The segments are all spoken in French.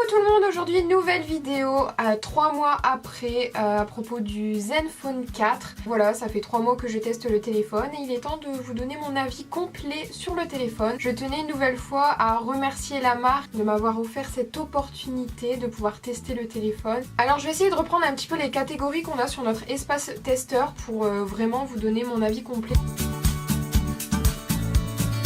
tout le monde, aujourd'hui nouvelle vidéo 3 mois après à propos du Zenfone 4. Voilà, ça fait 3 mois que je teste le téléphone et il est temps de vous donner mon avis complet sur le téléphone. Je tenais une nouvelle fois à remercier la marque de m'avoir offert cette opportunité de pouvoir tester le téléphone. Alors je vais essayer de reprendre un petit peu les catégories qu'on a sur notre espace testeur pour vraiment vous donner mon avis complet.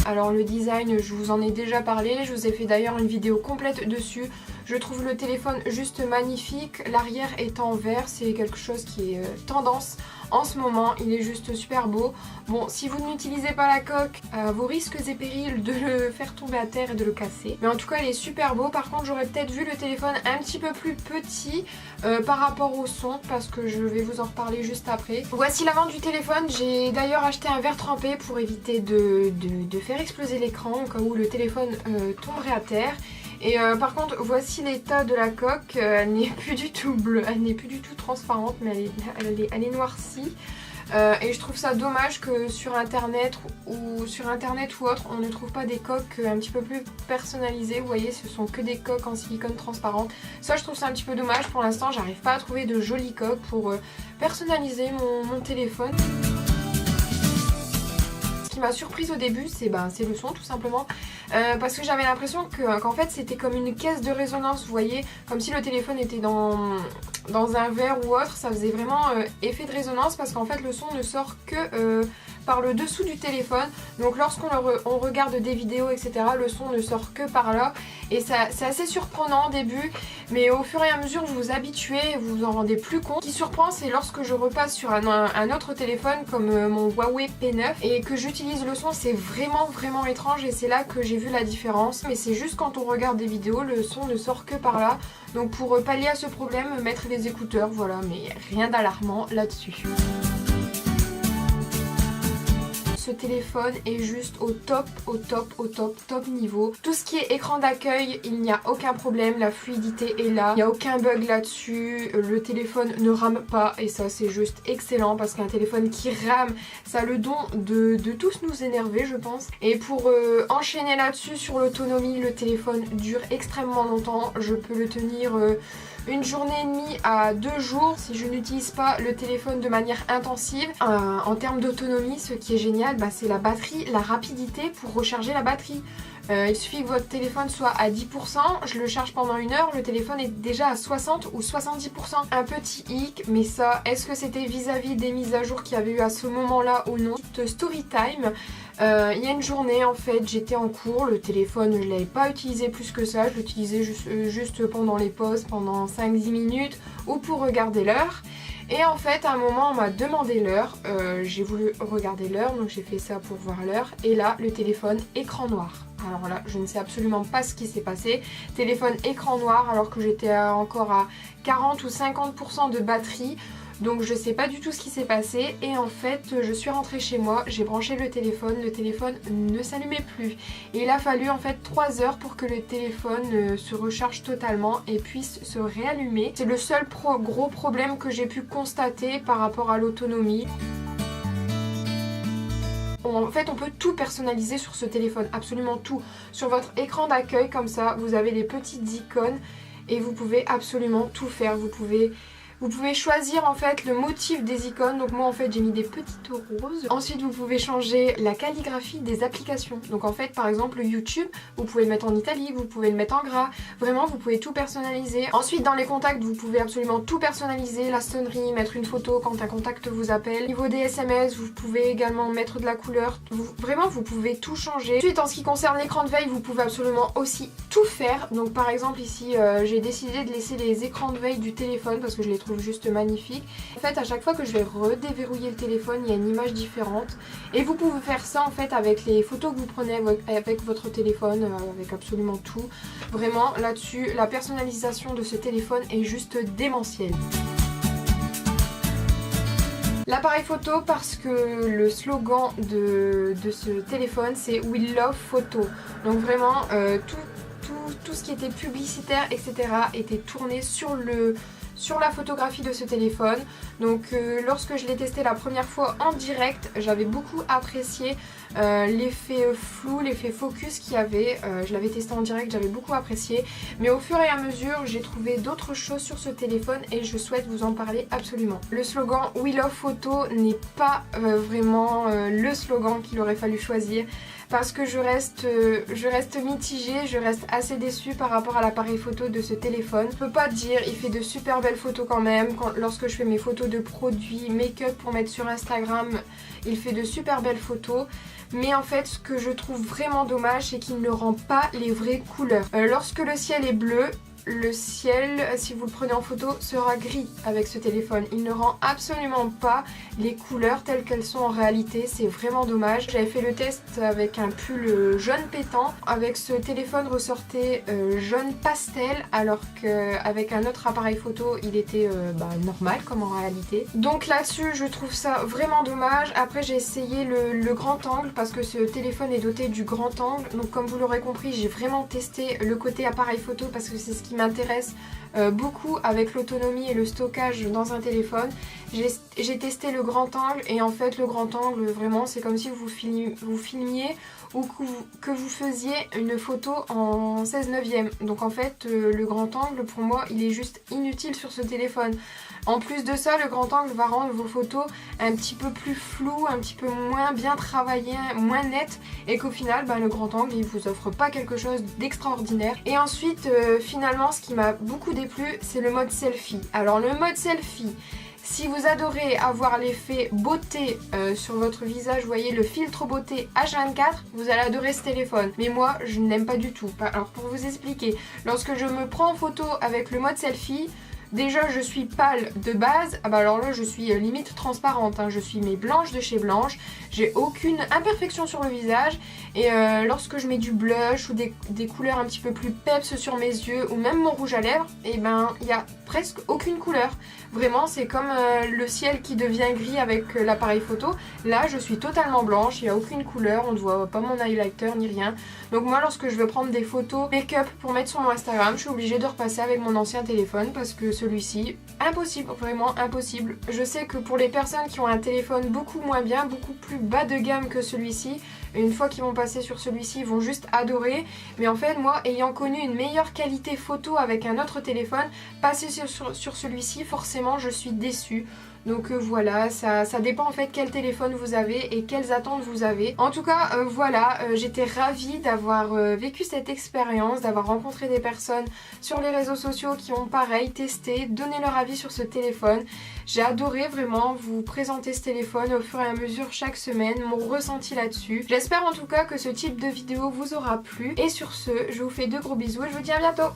Alors le design, je vous en ai déjà parlé, je vous ai fait d'ailleurs une vidéo complète dessus. Je trouve le téléphone juste magnifique, l'arrière est en verre, c'est quelque chose qui est tendance en ce moment, il est juste super beau. Bon, si vous n'utilisez pas la coque, vos risques et périls de le faire tomber à terre et de le casser. Mais en tout cas, il est super beau. Par contre, j'aurais peut-être vu le téléphone un petit peu plus petit par rapport au son, parce que je vais vous en reparler juste après. Voici l'avant du téléphone. J'ai d'ailleurs acheté un verre trempé pour éviter de faire exploser l'écran au cas où le téléphone tomberait à terre. Et par contre, voici l'état de la coque. Elle n'est plus du tout bleue, elle n'est plus du tout transparente, mais elle est noircie. Et je trouve ça dommage que sur internet ou autre, on ne trouve pas des coques un petit peu plus personnalisées. Vous voyez, ce sont que des coques en silicone transparente. Ça, je trouve ça un petit peu dommage. Pour l'instant, j'arrive pas à trouver de jolies coques pour personnaliser mon téléphone. Ce qui m'a surprise au début, c'est le son tout simplement, parce que j'avais l'impression qu'en fait c'était comme une caisse de résonance, vous voyez, comme si le téléphone était dans un verre ou autre. Ça faisait vraiment effet de résonance, parce qu'en fait le son ne sort que par le dessous du téléphone. Donc lorsqu'on regarde des vidéos etc, le son ne sort que par là, et c'est assez surprenant au début, mais au fur et à mesure vous vous habituez, vous vous en rendez plus compte. Ce qui surprend, c'est lorsque je repasse sur un autre téléphone comme mon Huawei P9 et que j'utilise le son, c'est vraiment étrange, et c'est là que j'ai vu la différence. Mais c'est juste quand on regarde des vidéos, le son ne sort que par là. Donc pour pallier à ce problème, mettre les écouteurs, voilà, mais rien d'alarmant là-dessus. Ce téléphone est juste au top niveau. Tout ce qui est écran d'accueil, il n'y a aucun problème, la fluidité est là, il n'y a aucun bug là-dessus, le téléphone ne rame pas, et ça c'est juste excellent, parce qu'un téléphone qui rame, ça a le don de tous nous énerver, je pense. Et pour enchaîner là-dessus sur l'autonomie, le téléphone dure extrêmement longtemps. Je peux le tenir une journée et demie à 2 jours si je n'utilise pas le téléphone de manière intensive. En termes d'autonomie, ce qui est génial, c'est la batterie, la rapidité pour recharger la batterie. Il suffit que votre téléphone soit à 10%, je le charge pendant 1 heure, le téléphone est déjà à 60 ou 70%. Un petit hic, mais ça, est-ce que c'était vis-à-vis des mises à jour qu'il y avait eu à ce moment-là ou non? Story time. Il y a une journée, en fait, j'étais en cours, le téléphone je ne l'avais pas utilisé plus que ça, je l'utilisais juste pendant les pauses, pendant 5-10 minutes, ou pour regarder l'heure. Et en fait, à un moment, on m'a demandé l'heure, j'ai voulu regarder l'heure, donc j'ai fait ça pour voir l'heure, et là, le téléphone écran noir. Alors là, je ne sais absolument pas ce qui s'est passé. Téléphone écran noir alors que j'étais encore à 40 ou 50% de batterie. Donc je sais pas du tout ce qui s'est passé, et en fait je suis rentrée chez moi, j'ai branché le téléphone ne s'allumait plus. Et il a fallu en fait 3 heures pour que le téléphone se recharge totalement et puisse se réallumer. C'est le seul gros problème que j'ai pu constater par rapport à l'autonomie. En fait, on peut tout personnaliser sur ce téléphone, absolument tout. Sur votre écran d'accueil, comme ça, vous avez les petites icônes et vous pouvez absolument tout faire. Vous pouvez choisir en fait le motif des icônes. Donc moi en fait j'ai mis des petites roses. Ensuite vous pouvez changer la calligraphie des applications. Donc en fait par exemple YouTube, vous pouvez le mettre en italique, vous pouvez le mettre en gras. Vraiment vous pouvez tout personnaliser. Ensuite dans les contacts vous pouvez absolument tout personnaliser. La sonnerie, mettre une photo quand un contact vous appelle. Au niveau des SMS vous pouvez également mettre de la couleur. Vraiment vous pouvez tout changer. Ensuite en ce qui concerne l'écran de veille, vous pouvez absolument aussi tout faire. Donc par exemple ici j'ai décidé de laisser les écrans de veille du téléphone parce que je les trouve juste magnifique. En fait à chaque fois que je vais redéverrouiller le téléphone, il y a une image différente, et vous pouvez faire ça en fait avec les photos que vous prenez avec votre téléphone, avec absolument tout. Vraiment là-dessus la personnalisation de ce téléphone est juste démentielle. L'appareil photo, parce que le slogan de ce téléphone c'est We Love Photo. Donc vraiment tout ce qui était publicitaire etc était tourné sur sur la photographie de ce téléphone. Donc lorsque je l'ai testé la première fois en direct, j'avais beaucoup apprécié l'effet flou, l'effet focus qu'il y avait. Je l'avais testé en direct, j'avais beaucoup apprécié. Mais au fur et à mesure, j'ai trouvé d'autres choses sur ce téléphone et je souhaite vous en parler absolument. Le slogan We Love Photo n'est pas vraiment le slogan qu'il aurait fallu choisir. Parce que je reste mitigée, je reste assez déçue par rapport à l'appareil photo de ce téléphone. Je peux pas te dire, il fait de super belles photos quand même. Lorsque je fais mes photos de produits, make-up pour mettre sur Instagram, il fait de super belles photos. Mais en fait, ce que je trouve vraiment dommage, c'est qu'il ne rend pas les vraies couleurs. Lorsque le ciel est bleu, le ciel, si vous le prenez en photo, sera gris avec ce téléphone. Il ne rend absolument pas les couleurs telles qu'elles sont en réalité. C'est vraiment dommage. J'avais fait le test avec un pull jaune pétant. Avec ce téléphone ressortait jaune pastel, alors qu'avec un autre appareil photo, il était normal comme en réalité. Donc là-dessus, je trouve ça vraiment dommage. Après, j'ai essayé le grand angle parce que ce téléphone est doté du grand angle. Donc comme vous l'aurez compris, j'ai vraiment testé le côté appareil photo parce que c'est ce qui m'intéresse beaucoup avec l'autonomie et le stockage dans un téléphone. J'ai testé le grand angle et en fait le grand angle vraiment c'est comme si vous filmiez ou que vous faisiez une photo en 16/9. Donc en fait le grand angle pour moi il est juste inutile sur ce téléphone. En plus de ça, le grand angle va rendre vos photos un petit peu plus floues, un petit peu moins bien travaillées, moins nettes, et qu'au final, le grand angle, il vous offre pas quelque chose d'extraordinaire. Et ensuite, finalement, ce qui m'a beaucoup déplu, c'est le mode selfie. Alors le mode selfie, si vous adorez avoir l'effet beauté sur votre visage, vous voyez le filtre beauté H24, vous allez adorer ce téléphone. Mais moi, je n'aime pas du tout. Alors pour vous expliquer, lorsque je me prends en photo avec le mode selfie, déjà je suis pâle de base, alors là je suis limite transparente, je suis mais blanche de chez blanche, j'ai aucune imperfection sur le visage et lorsque je mets du blush ou des couleurs un petit peu plus peps sur mes yeux ou même mon rouge à lèvres, et il n'y a presque aucune couleur. Vraiment c'est comme le ciel qui devient gris avec l'appareil photo, là je suis totalement blanche, il n'y a aucune couleur, on ne voit pas mon highlighter ni rien. Donc moi lorsque je veux prendre des photos make-up pour mettre sur mon Instagram, je suis obligée de repasser avec mon ancien téléphone parce que celui-ci, impossible, vraiment impossible. Je sais que pour les personnes qui ont un téléphone beaucoup moins bien, beaucoup plus bas de gamme que celui-ci, une fois qu'ils vont passer sur celui-ci, ils vont juste adorer. Mais en fait, moi, ayant connu une meilleure qualité photo avec un autre téléphone, passer sur celui-ci, forcément, je suis déçue. Donc voilà, ça dépend en fait quel téléphone vous avez et quelles attentes vous avez. En tout cas, voilà, j'étais ravie d'avoir vécu cette expérience, d'avoir rencontré des personnes sur les réseaux sociaux qui ont pareil testé, donné leur avis sur ce téléphone. J'ai adoré vraiment vous présenter ce téléphone au fur et à mesure chaque semaine, mon ressenti là-dessus. J'espère en tout cas que ce type de vidéo vous aura plu. Et sur ce, je vous fais de gros bisous et je vous dis à bientôt.